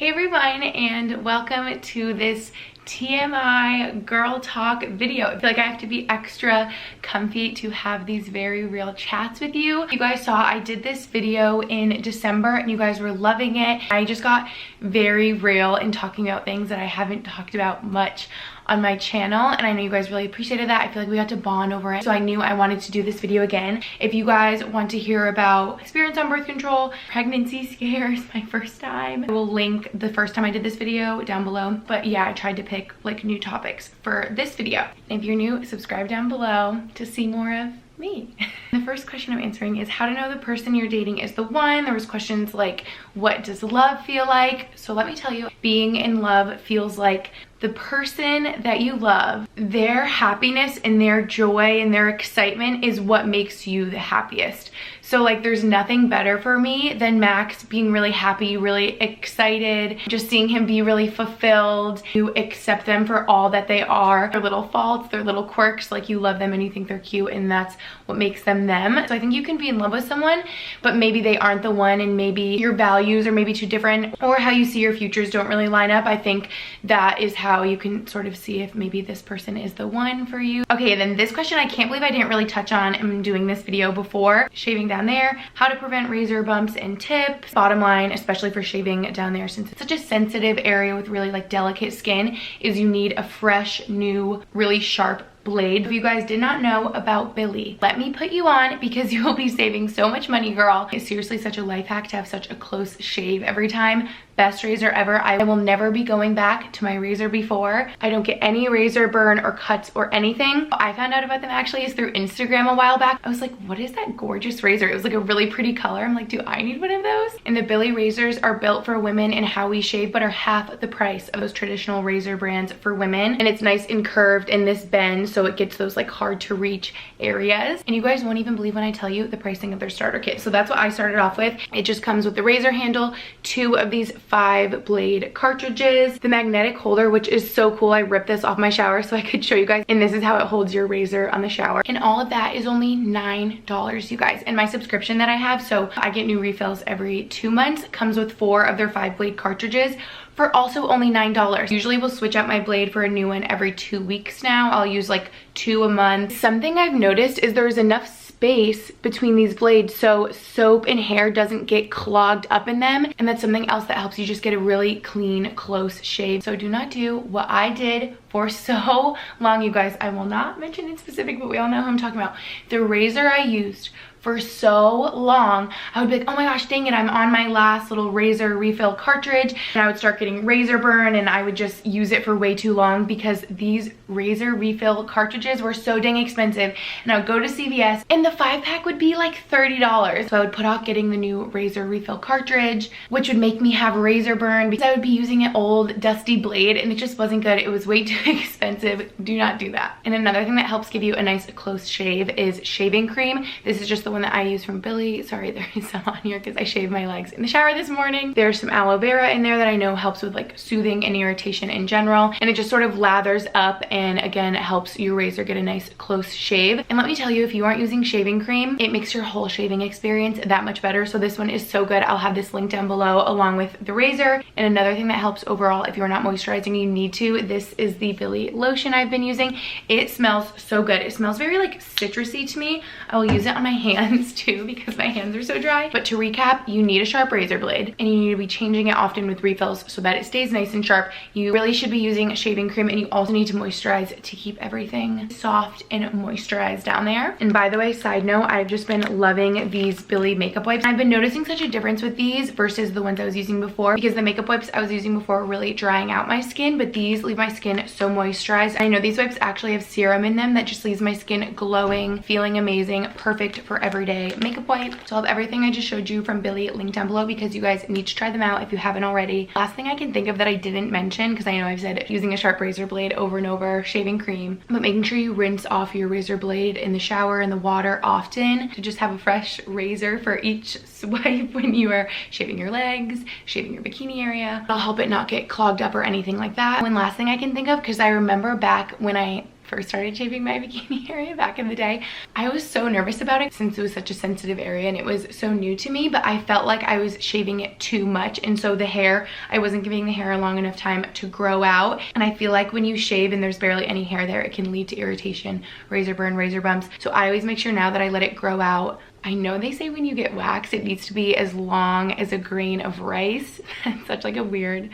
Hey everyone, and welcome to this TMI girl talk video. I feel like I have to be extra comfy to have these very real chats with you. You guys saw I did this video in December and you guys were loving it. I just got very real in talking about things that I haven't talked about much on my channel, and I know you guys really appreciated that. I feel like we got to bond over it, so I knew I wanted to do this video again. If you guys want to hear about experience on birth control, pregnancy scares, my first time, I will link the first time I did this video down below. But yeah, I tried to pick like new topics for this video. If you're new, subscribe down below to see more of me. The first question I'm answering is how to know the person you're dating is the one. There was questions like, what does love feel like? So let me tell you, being in love feels like the person that you love, their happiness and their joy and their excitement is what makes you the happiest. So like there's nothing better for me than Max being really happy, really excited, just seeing him be really fulfilled. You accept them for all that they are, their little faults, their little quirks, like you love them and you think they're cute and that's what makes them them. So I think you can be in love with someone, but maybe they aren't the one and maybe your values are maybe too different or how you see your futures don't really line up. I think that is how you can sort of see if maybe this person is the one for you. Okay, then this question I can't believe I didn't really touch on in doing this video before. Shaving down there, how to prevent razor bumps and tips. Bottom line, especially for shaving down there, since it's such a sensitive area with really like delicate skin, is you need a fresh, new, really sharp blade. If you guys did not know about Billy, let me put you on because you will be saving so much money, girl. It's seriously such a life hack to have such a close shave every time. Best razor ever. I will never be going back to my razor before. I don't get any razor burn or cuts or anything. I found out about them actually is through Instagram a while back. I was like, what is that gorgeous razor? It was like a really pretty color. I'm like, do I need one of those? And the Billy razors are built for women and how we shave, but are half the price of those traditional razor brands for women. And it's nice and curved in this bend, so it gets those like hard to reach areas. And you guys won't even believe when I tell you the pricing of their starter kit. So that's what I started off with. It just comes with the razor handle, 2 of these 5 blade cartridges, the magnetic holder, which is so cool. I ripped this off my shower so I could show you guys, and this is how it holds your razor on the shower. And all of that is only $9, you guys. And my subscription that I have, so I get new refills every 2 months, comes with 4 of their 5 blade cartridges for also only $9. Usually we'll switch out my blade for a new one every 2 weeks now. I'll use like 2 a month. Something I've noticed is there's enough space between these blades so soap and hair doesn't get clogged up in them, and that's something else that helps you just get a really clean, close shave. So do not do what I did for so long, you guys. I will not mention in specific, but we all know who I'm talking about. The razor I used for so long, I would be like, oh my gosh, dang it, I'm on my last little razor refill cartridge, and I would start getting razor burn and I would just use it for way too long because these razor refill cartridges were so dang expensive. And I would go to CVS and the 5-pack would be like $30. So I would put off getting the new razor refill cartridge, which would make me have razor burn because I would be using an old dusty blade and it just wasn't good. It was way too expensive. Do not do that. And another thing that helps give you a nice close shave is shaving cream. This is just the one that I use from Billy. Sorry, there is some on here because I shaved my legs in the shower this morning. There's some aloe vera in there that I know helps with like soothing and irritation in general, and it just sort of lathers up, and again, it helps your razor get a nice close shave. And let me tell you, if you aren't using shaving cream, it makes your whole shaving experience that much better. So this one is so good. I'll have this link down below along with the razor. And another thing that helps overall, if you're not moisturizing, you need to, this is the Billy lotion I've been using. It smells so good. It smells very like citrusy to me. I will use it on my hands too because my hands are so dry. But to recap, you need a sharp razor blade and you need to be changing it often with refills so that it stays nice and sharp. You really should be using shaving cream, and you also need to moisturize to keep everything soft and moisturized down there. And by the way, side note, I've just been loving these Billy makeup wipes. I've been noticing such a difference with these versus the ones I was using before, because the makeup wipes I was using before were really drying out my skin, but these leave my skin so moisturized. I know these wipes actually have serum in them that just leaves my skin glowing, feeling amazing, perfect for everyday makeup wipe. So I'll have everything I just showed you from Billy linked down below because you guys need to try them out if you haven't already. Last thing I can think of that I didn't mention, because I know I've said using a sharp razor blade over and over, shaving cream, but making sure you rinse off your razor blade in the shower in the water often to just have a fresh razor for each swipe when you are shaving your legs, shaving your bikini area. It'll help it not get clogged up or anything like that. One last thing I can think of, because I remember back when I first started shaving my bikini area back in the day. I was so nervous about it since it was such a sensitive area and it was so new to me, but I felt like I was shaving it too much, and so the hair, I wasn't giving the hair a long enough time to grow out. And I feel like when you shave and there's barely any hair there, it can lead to irritation, razor burn, razor bumps. So I always make sure now that I let it grow out. I know they say when you get wax, it needs to be as long as a grain of rice. It's such like a weird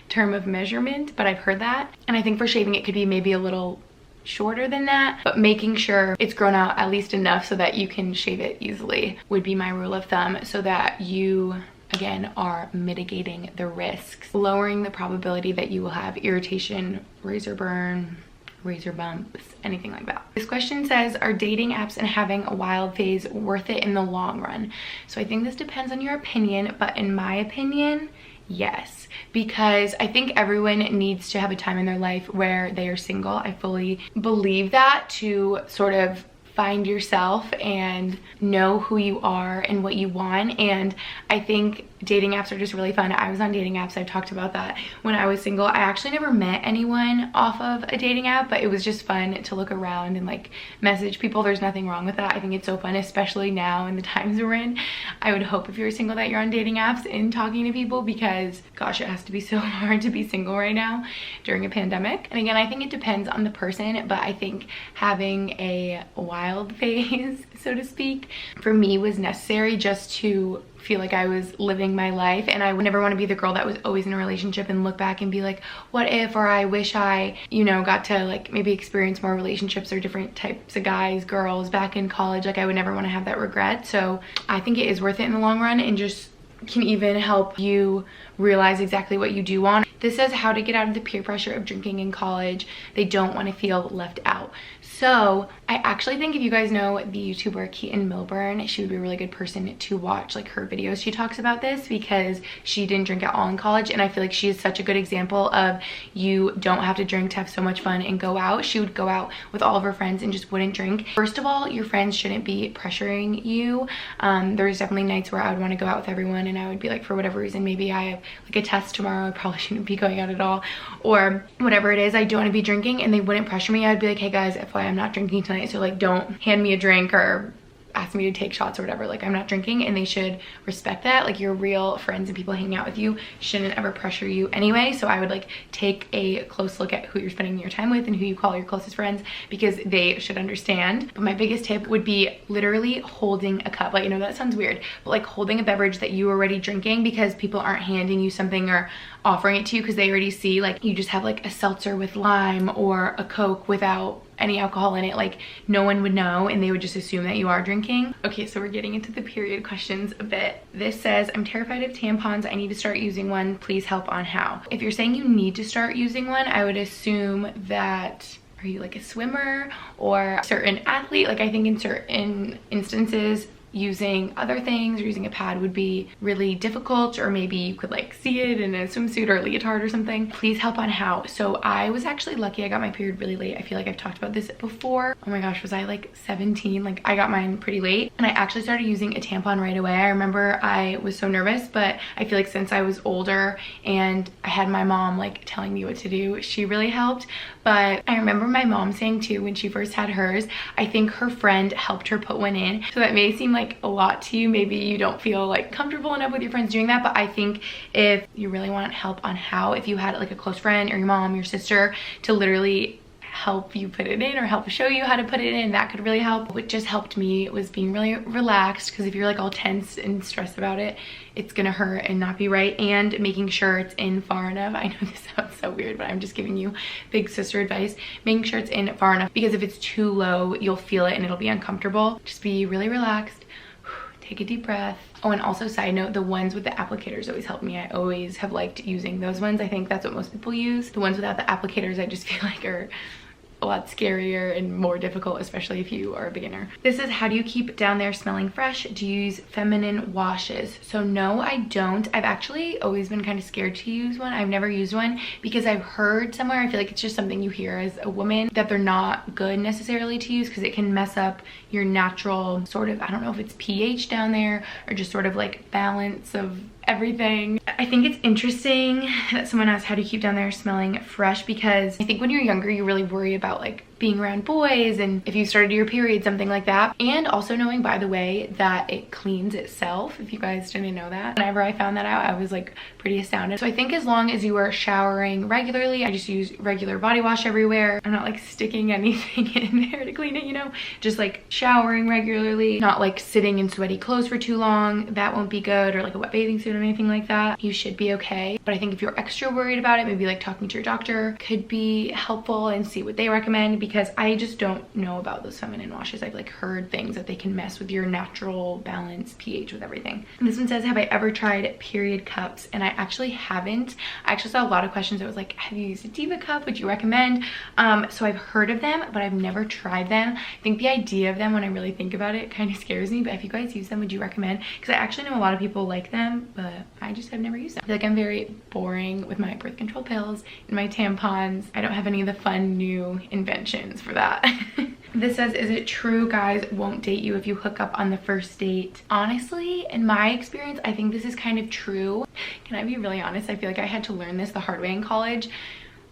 term of measurement, but I've heard that. And I think for shaving, it could be maybe a little shorter than that, but making sure it's grown out at least enough so that you can shave it easily would be my rule of thumb, so that you again are mitigating the risks, lowering the probability that you will have irritation, razor burn, razor bumps, anything like that. This question says, are dating apps and having a wild phase worth it in the long run? So I think this depends on your opinion, but in my opinion, yes, because I think everyone needs to have a time in their life where they are single. I fully believe that, to sort of find yourself and know who you are and what you want. And I think dating apps are just really fun. I was on dating apps, I've talked about that, when I was single. I actually never met anyone off of a dating app, but it was just fun to look around and like message people. There's nothing wrong with that. I think it's so fun, especially now in the times we're in. I would hope if you're single that you're on dating apps and talking to people, because gosh, it has to be so hard to be single right now during a pandemic. And again, I think it depends on the person, but I think having a wild phase, so to speak, for me was necessary just to feel like I was living my life. And I would never want to be the girl that was always in a relationship and look back and be like, what if, or I wish I, you know, got to like maybe experience more relationships or different types of guys, girls back in college. Like I would never want to have that regret. So I think it is worth it in the long run, and just can even help you realize exactly what you do want. This says how to get out of the peer pressure of drinking in college. They don't want to feel left out. So I actually think if you guys know the YouTuber Keaton Milburn, she would be a really good person to watch like her videos. She talks about this because she didn't drink at all in college, and I feel like she is such a good example of you don't have to drink to have so much fun and go out. She would go out with all of her friends and just wouldn't drink. First of all, your friends shouldn't be pressuring you. There's definitely nights where I would want to go out with everyone and I would be like, for whatever reason, maybe I have like a test tomorrow, I probably shouldn't be going out at all, or whatever it is, I don't want to be drinking, and they wouldn't pressure me. I'd be like, hey guys, FYI, I'm not drinking tonight, so like don't hand me a drink or ask me to take shots or whatever. Like I'm not drinking, and they should respect that. Like your real friends and people hanging out with you shouldn't ever pressure you anyway. So I would like take a close look at who you're spending your time with and who you call your closest friends, because they should understand. But my biggest tip would be literally holding a cup. Like, you know, that sounds weird, but like holding a beverage that you are already drinking, because people aren't handing you something or offering it to you because they already see like you just have like a seltzer with lime or a Coke without any alcohol in it. Like no one would know, and they would just assume that you are drinking. Okay, so we're getting into the period questions a bit. This says, I'm terrified of tampons. I need to start using one. Please help on how. If you're saying you need to start using one, I would assume that, are you like a swimmer or a certain athlete? Like I think in certain instances, using other things or using a pad would be really difficult, or maybe you could like see it in a swimsuit or a leotard or something. Please help on how. So I was actually lucky. I got my period really late. I feel like I've talked about this before. Oh my gosh, was I like 17? Like I got mine pretty late, and I actually started using a tampon right away. I remember I was so nervous, but I feel like since I was older and I had my mom like telling me what to do, she really helped. But I remember my mom saying too, when she first had hers, I think her friend helped her put one in. So that may seem like a lot to you. Maybe you don't feel like comfortable enough with your friends doing that, but I think if you really want help on how, if you had like a close friend or your mom, your sister to literally help you put it in or help show you how to put it in, that could really help. What just helped me was being really relaxed, because if you're like all tense and stressed about it, it's gonna hurt and not be right. And making sure it's in far enough. I know this sounds so weird, but I'm just giving you big sister advice. Making sure it's in far enough, because if it's too low, you'll feel it and it'll be uncomfortable. Just be really relaxed. Take a deep breath. Oh, and also side note, the ones with the applicators always help me. I always have liked using those ones. I think that's what most people use. The ones without the applicators, I just feel like are a lot scarier and more difficult, especially if you are a beginner. This is, how do you keep down there smelling fresh? Do you use feminine washes? So no, I don't. I've actually always been kind of scared to use one. I've never used one because I've heard somewhere, I feel like it's just something you hear as a woman, that they're not good necessarily to use because it can mess up your natural sort of, I don't know if it's pH down there or just sort of like balance of everything. I think it's interesting that someone asked how to keep down there smelling fresh, because I think when you're younger, you really worry about like being around boys and if you started your period, something like that. And also knowing, by the way, that it cleans itself, if you guys didn't know that. Whenever I found that out, I was like pretty astounded. So I think as long as you are showering regularly, I just use regular body wash everywhere. I'm not like sticking anything in there to clean it, you know, just like showering regularly, not like sitting in sweaty clothes for too long. That won't be good, or like a wet bathing suit or anything like that. You should be okay. But I think if you're extra worried about it, maybe like talking to your doctor could be helpful and see what they recommend, because I just don't know about those feminine washes. I've like heard things that they can mess with your natural balance pH with everything. And this one says, have I ever tried period cups? And I actually haven't. I actually saw a lot of questions that was like, have you used a Diva cup? Would you recommend? So I've heard of them, but I've never tried them. I think the idea of them, when I really think about it, kind of scares me. But if you guys use them, would you recommend? Because I actually know a lot of people like them, but I just have never used them. I feel like I'm very boring with my birth control pills and my tampons. I don't have any of the fun new inventions for that. This says, is it true guys won't date you if you hook up on the first date? Honestly, in my experience, I think this is kind of true. Can I be really honest? I feel like I had to learn this the hard way in college.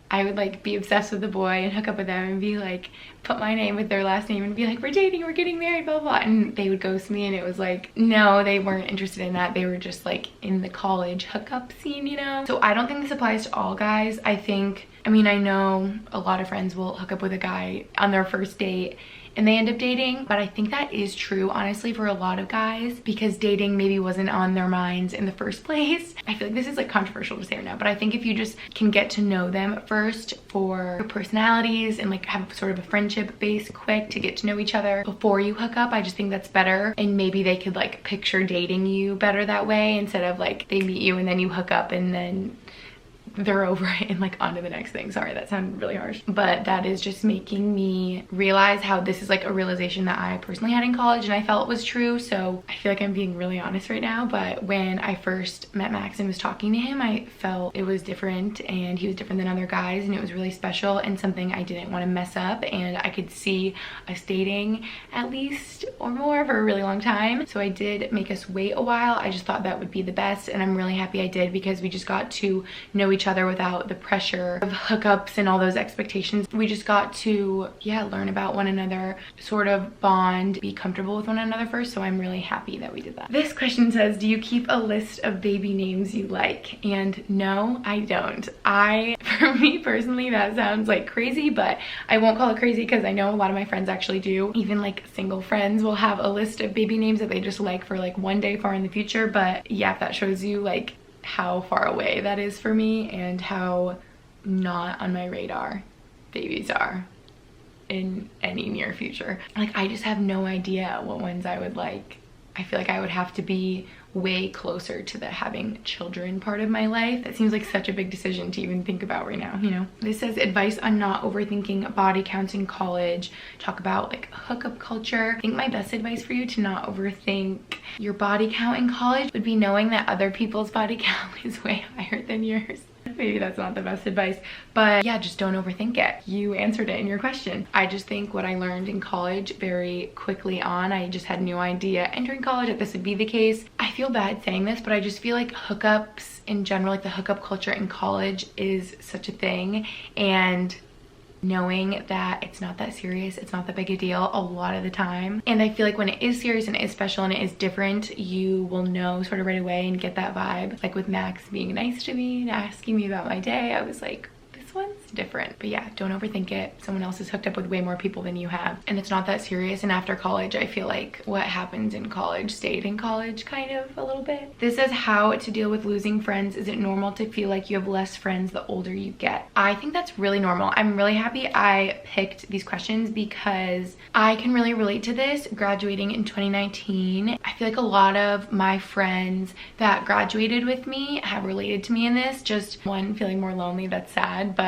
I would like be obsessed with the boy and hook up with them and be like, put my name with their last name and be like, we're dating, we're getting married, blah, blah, blah. And they would ghost me, and it was like, no, they weren't interested in that. They were just like in the college hookup scene, you know? So I don't think this applies to all guys. I mean, I know a lot of friends will hook up with a guy on their first date and they end up dating, but I think that is true, honestly, for a lot of guys, because dating maybe wasn't on their minds in the first place. I feel like this is like controversial to say right now, but I think if you just can get to know them first for your personalities and like have sort of a friendship base quick to get to know each other before you hook up, I just think that's better. And maybe they could like picture dating you better that way, instead of like they meet you and then you hook up and then they're over it and like on to the next thing. Sorry, that sounded really harsh, but that is just making me realize how this is like a realization that I personally had in college and I felt was true. So I feel like I'm being really honest right now, but when I first met Max and was talking to him, I felt it was different, and he was different than other guys, and it was really special and something I didn't want to mess up. And I could see us dating at least or more for a really long time. So I did make us wait a while. I just thought that would be the best, and I'm really happy I did, because we just got to know each other without the pressure of hookups and all those expectations. We just got to, yeah, learn about one another, sort of bond, be comfortable with one another first. So I'm really happy that we did that. This question says, do you keep a list of baby names you like? And no, I don't. For me personally, that sounds like crazy, but I won't call it crazy because I know a lot of my friends actually do. Even like single friends will have a list of baby names that they just like for like one day far in the future. But yeah, if that shows you like how far away that is for me and how not on my radar babies are in any near future. Like, I just have no idea what ones I would like. I feel like I would have to be way closer to the having children part of my life. That seems like such a big decision to even think about right now, you know? This says, advice on not overthinking body counts in college. Talk about like hookup culture. I think my best advice for you to not overthink your body count in college would be knowing that other people's body count is way higher than yours. Maybe that's not the best advice, but yeah, just don't overthink it. You answered it in your question. I just think what I learned in college very quickly on, I just had no idea entering college that this would be the case. I feel bad saying this, but I just feel like hookups in general, like the hookup culture in college is such a thing, and knowing that it's not that serious, it's not that big a deal a lot of the time. And I feel like when it is serious and it is special and it is different, you will know sort of right away and get that vibe. Like with Max being nice to me and asking me about my day, I was like, this one's different. But yeah, don't overthink it. Someone else is hooked up with way more people than you have, and it's not that serious. And after college, I feel like what happens in college stayed in college kind of a little bit. This says, how to deal with losing friends. Is it normal to feel like you have less friends the older you get? I think that's really normal. I'm really happy I picked these questions because I can really relate to this. Graduating in 2019, I feel like a lot of my friends that graduated with me have related to me in this. Just one, feeling more lonely, that's sad, but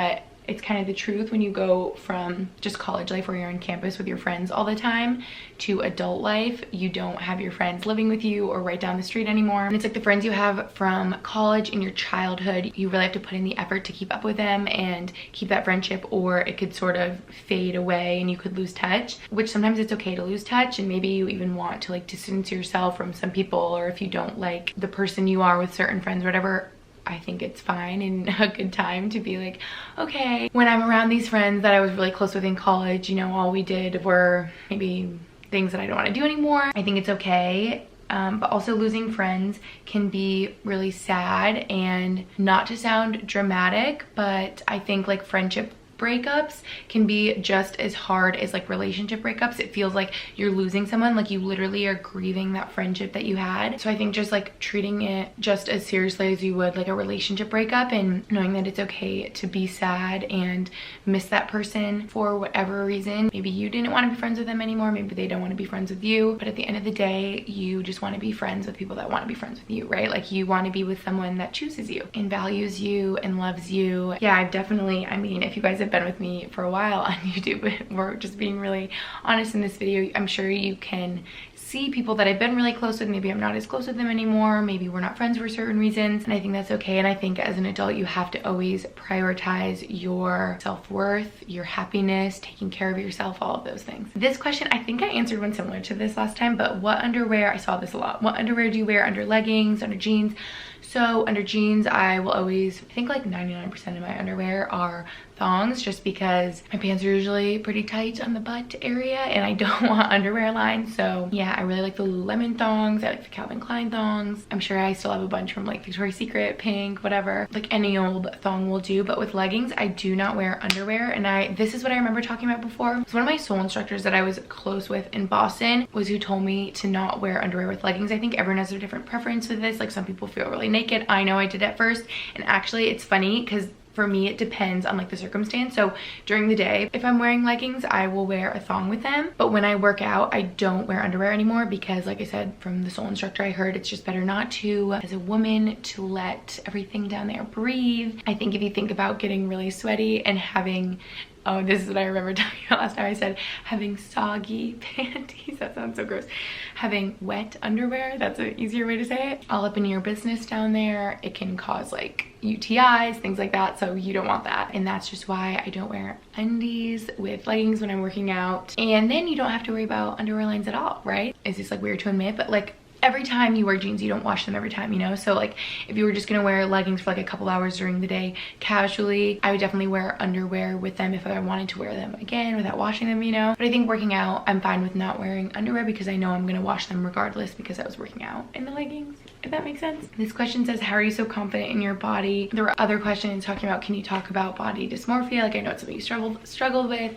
it's kind of the truth when you go from just college life where you're on campus with your friends all the time to adult life. You don't have your friends living with you or right down the street anymore. And it's like the friends you have from college in your childhood, you really have to put in the effort to keep up with them and keep that friendship, or it could sort of fade away and you could lose touch, which sometimes it's okay to lose touch, and maybe you even want to like distance yourself from some people, or if you don't like the person you are with certain friends or whatever. I think it's fine and a good time to be like, okay, when I'm around these friends that I was really close with in college, you know, all we did were maybe things that I don't want to do anymore. I think it's okay. But also losing friends can be really sad, and not to sound dramatic, but I think like friendship breakups can be just as hard as like relationship breakups. It feels like you're losing someone, like you literally are grieving that friendship that you had. So I think just like treating it just as seriously as you would like a relationship breakup, and knowing that it's okay to be sad and miss that person for whatever reason. Maybe you didn't want to be friends with them anymore, maybe they don't want to be friends with you, but at the end of the day, you just want to be friends with people that want to be friends with you, right? Like you want to be with someone that chooses you and values you and loves you. Yeah, I've definitely, I mean, if you guys have been with me for a while on YouTube, we're just being really honest in this video, I'm sure you can see people that I've been really close with. Maybe I'm not as close with them anymore, maybe we're not friends for certain reasons, and I think that's okay. And I think as an adult, you have to always prioritize your self-worth, your happiness, taking care of yourself, all of those things. This question, I think I answered one similar to this last time, but what underwear, I saw this a lot, what underwear do you wear under leggings, under jeans? So under jeans, I will always, I think like 99% of my underwear are thongs, just because my pants are usually pretty tight on the butt area and I don't want underwear lines. So yeah, I really like the Lululemon thongs. I like the Calvin Klein thongs. I'm sure I still have a bunch from like Victoria's Secret, Pink, whatever. Like any old thong will do. But with leggings, I do not wear underwear. And this is what I remember talking about before. So one of my soul instructors that I was close with in Boston was who told me to not wear underwear with leggings. I think everyone has a different preference with this. Like some people feel really naked. I know I did at first. And actually it's funny because for me, it depends on like the circumstance. So during the day, if I'm wearing leggings, I will wear a thong with them. But when I work out, I don't wear underwear anymore because, like I said, from the soul instructor I heard, it's just better not to, as a woman, to let everything down there breathe. I think if you think about getting really sweaty and having, oh, this is what I remember talking about last time. I said having soggy panties. That sounds so gross. Having wet underwear, that's an easier way to say it. All up in your business down there. It can cause like UTIs, things like that. So you don't want that. And that's just why I don't wear undies with leggings when I'm working out. And then you don't have to worry about underwear lines at all, right? It's just like weird to admit, but like every time you wear jeans, you don't wash them every time, you know? So like if you were just gonna wear leggings for like a couple hours during the day casually, I would definitely wear underwear with them if I wanted to wear them again without washing them, you know? But I think working out, I'm fine with not wearing underwear because I know I'm gonna wash them regardless because I was working out in the leggings, if that makes sense. This question says, how are you so confident in your body? There were other questions talking about, can you talk about body dysmorphia? Like I know it's something you struggled with,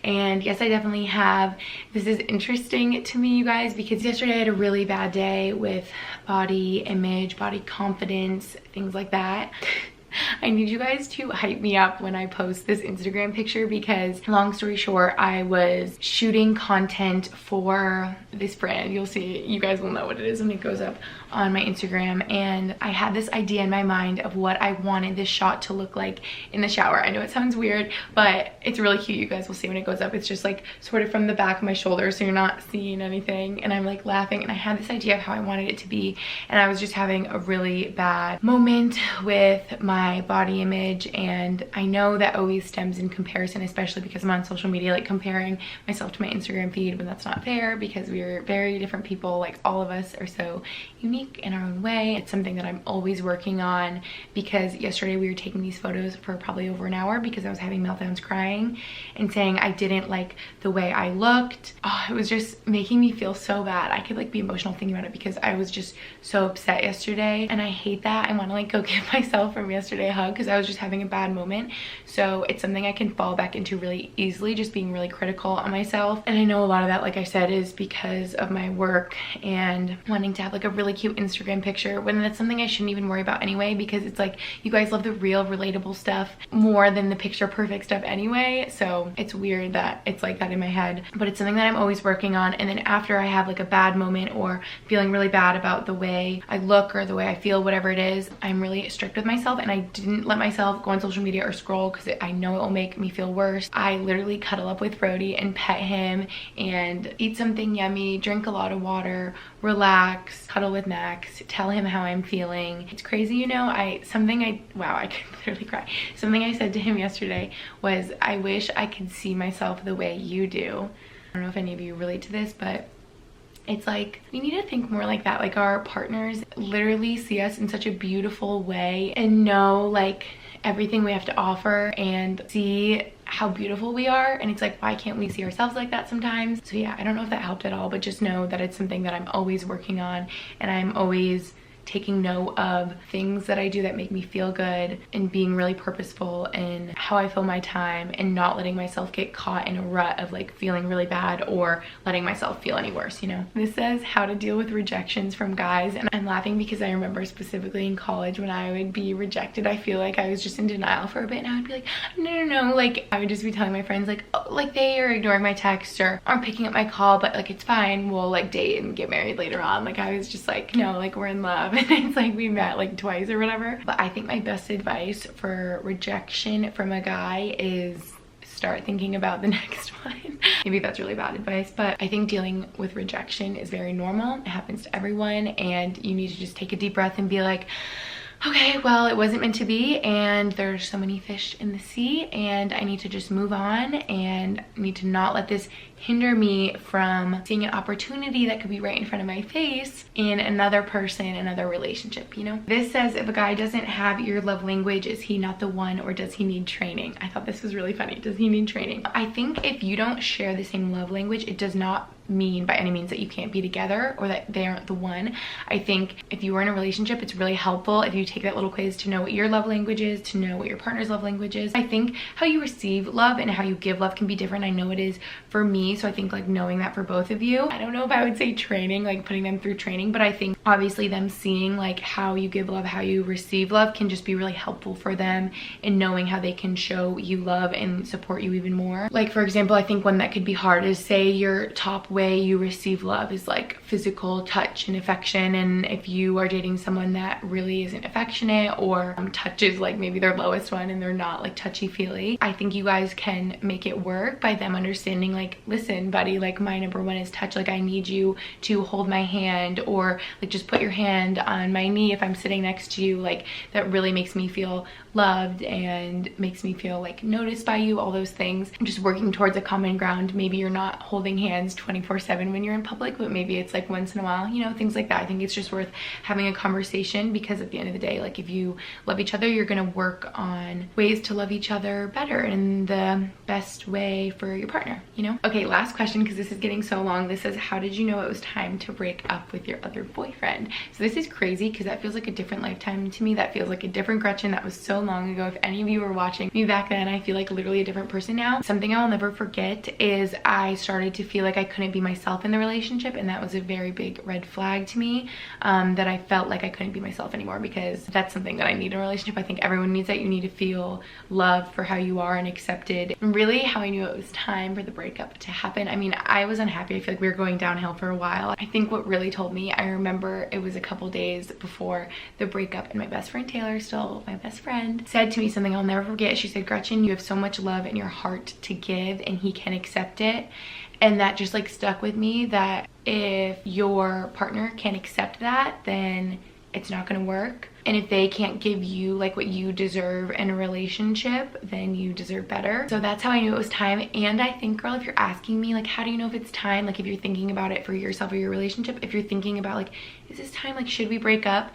and yes, I definitely have. This is interesting to me, you guys, because yesterday I had a really bad day with body image, body confidence, things like that. I need you guys to hype me up when I post this Instagram picture because, long story short, I was shooting content for this brand. You'll see, you guys will know what it is when it goes up on my Instagram, and I had this idea in my mind of what I wanted this shot to look like in the shower. I know it sounds weird, but it's really cute. You guys will see when it goes up. It's just like sort of from the back of my shoulder, so you're not seeing anything, and I'm like laughing, and I had this idea of how I wanted it to be, and I was just having a really bad moment with my body image, and I know that always stems in comparison, especially because I'm on social media, like comparing myself to my Instagram feed, but that's not fair because we're very different people. Like all of us are so unique in our own way. It's something that I'm always working on, because yesterday we were taking these photos for probably over an hour because I was having meltdowns crying and saying I didn't like the way I looked. Oh, it was just making me feel so bad. I could like be emotional thinking about it because I was just so upset yesterday, and I hate that. I want to like go give myself from yesterday a hug because I was just having a bad moment. So it's something I can fall back into really easily, just being really critical on myself. And I know a lot of that, like I said, is because of my work and wanting to have like a really cute Instagram picture, when that's something I shouldn't even worry about anyway, because it's like you guys love the real relatable stuff more than the picture perfect stuff anyway. So it's weird that it's like that in my head, but it's something that I'm always working on. And then after I have like a bad moment or feeling really bad about the way I look or the way I feel, whatever it is, I'm really strict with myself, and I didn't let myself go on social media or scroll because I know it will make me feel worse. I literally cuddle up with Brody and pet him and eat something yummy, drink a lot of water, relax, cuddle with Max, tell him how I'm feeling. It's crazy, you know. Wow, I could literally cry. Something I said to him yesterday was, I wish I could see myself the way you do. I don't know if any of you relate to this, but It's like, we need to think more like that. Like, our partners literally see us in such a beautiful way and know like everything we have to offer and see how beautiful we are. And it's like, why can't we see ourselves like that sometimes? So yeah, I don't know if that helped at all, but just know that it's something that I'm always working on, and I'm always taking note of things that I do that make me feel good, and being really purposeful in how I fill my time, and not letting myself get caught in a rut of like feeling really bad or letting myself feel any worse, you know? This says how to deal with rejections from guys, and I'm laughing because I remember specifically in college when I would be rejected, I feel like I was just in denial for a bit, and I would be like, no, like I would just be telling my friends like, oh, like they are ignoring my text or aren't picking up my call, but like it's fine, we'll like date and get married later on. Like I was just like, no, like we're in love. It's like we met like twice or whatever. But I think my best advice for rejection from a guy is start thinking about the next one. Maybe that's really bad advice, but I think dealing with rejection is very normal. It happens to everyone, and you need to just take a deep breath and be like, okay, well, it wasn't meant to be, and there's so many fish in the sea, and I need to just move on, and I need to not let this hinder me from seeing an opportunity that could be right in front of my face in another person, another relationship, you know? This says, if a guy doesn't have your love language, is he not the one, or does he need training? I thought this was really funny. Does he need training? I think if you don't share the same love language, it does not mean by any means that you can't be together or that they aren't the one. I think if you are in a relationship, it's really helpful if you take that little quiz to know what your love language is, to know what your partner's love language is. I think how you receive love and how you give love can be different. I know it is for me, so I think like knowing that for both of you, I don't know if I would say training, like putting them through training, but I think obviously them seeing like how you give love, how you receive love can just be really helpful for them in knowing how they can show you love and support you even more. Like for example, I think one that could be hard is, say your top way you receive love is like physical touch and affection, and if you are dating someone that really isn't affectionate, or touch is like maybe their lowest one and they're not like touchy-feely, I think you guys can make it work by them understanding like, listen buddy, like my number one is touch, like I need you to hold my hand, or like just put your hand on my knee if I'm sitting next to you. Like that really makes me feel loved and makes me feel like noticed by you, all those things. Just working towards a common ground. Maybe you're not holding hands 24/7 when you're in public, but maybe it's like once in a while, you know, things like that. I think it's just worth having a conversation, because at the end of the day, like if you love each other, you're gonna work on ways to love each other better in the best way for your partner, you know? Okay, last question, because this is getting so long. This says, how did you know it was time to break up with your other boyfriend? So this is crazy, because that feels like a different lifetime to me. That feels like a different Gretchen. That was so long ago. If any of you were watching me back then, I feel like literally a different person now. Something I'll never forget is I started to feel like I couldn't be myself in the relationship, and that was a very big red flag to me, that I felt like I couldn't be myself anymore, because that's something that I need in a relationship. I think everyone needs that. You need to feel loved for how you are and accepted. And really how I knew it was time for the breakup to happen, I mean, I was unhappy. I feel like we were going downhill for a while. I think what really told me, I remember it was a couple days before the breakup, and my best friend Taylor, still my best friend, said to me something I'll never forget. She said, Gretchen, you have so much love in your heart to give, and he can accept it. And that just like stuck with me, that if your partner can't accept that, then it's not gonna work. And if they can't give you like what you deserve in a relationship, then you deserve better. So that's how I knew it was time. And I think, girl, if you're asking me like, how do you know if it's time? Like if you're thinking about it for yourself or your relationship, if you're thinking about like, is this time? Like, should we break up?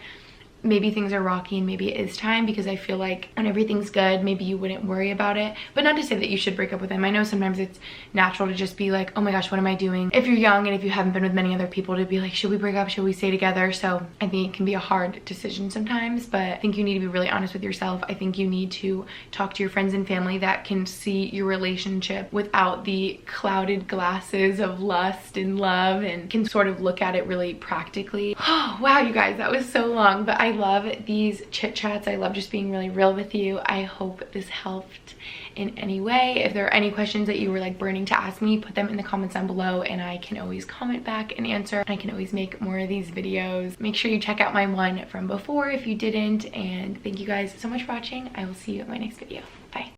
Maybe things are rocky and maybe it is time, because I feel like when everything's good, maybe you wouldn't worry about it. But not to say that you should break up with them. I know sometimes it's natural to just be like, oh my gosh, what am I doing? If you're young and if you haven't been with many other people, to be like, should we break up? Should we stay together? So I think it can be a hard decision sometimes, but I think you need to be really honest with yourself. I think you need to talk to your friends and family that can see your relationship without the clouded glasses of lust and love, and can sort of look at it really practically. Oh, wow, you guys, that was so long, but I love these chit chats. I love just being really real with you. I hope this helped in any way. If there are any questions that you were like burning to ask me, put them in the comments down below, and I can always comment back and answer. I can always make more of these videos. Make sure you check out my one from before if you didn't, and thank you guys so much for watching. I will see you at my next video. Bye.